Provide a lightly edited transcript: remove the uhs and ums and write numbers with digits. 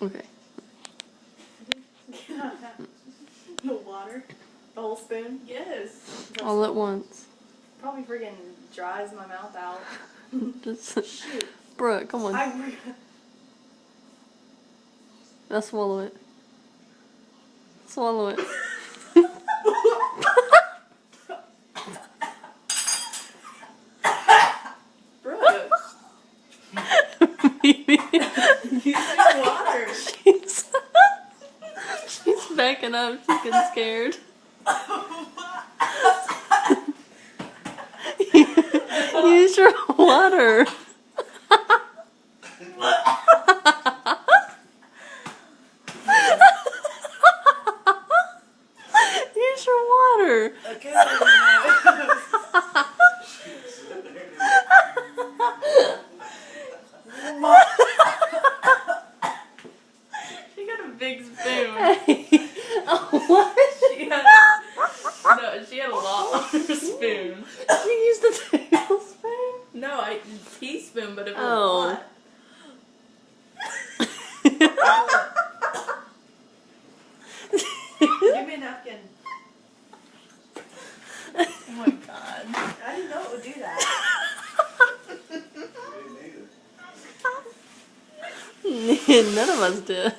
Okay. The water? The whole spoon? Yes. All at once. Probably friggin' dries my mouth out. Just, Shoot. Brooke, come on. Now swallow it. Swallow it. Brooke, Maybe. you drink water. She's backing up. She's getting scared. Use your water. Use your water. Okay. She got a big spoon. What? She had a lot on her spoon. You used the tablespoon? No, teaspoon, but it was a Oh. lot. Give me a napkin. Oh my god. I didn't know it would do that. None of us did.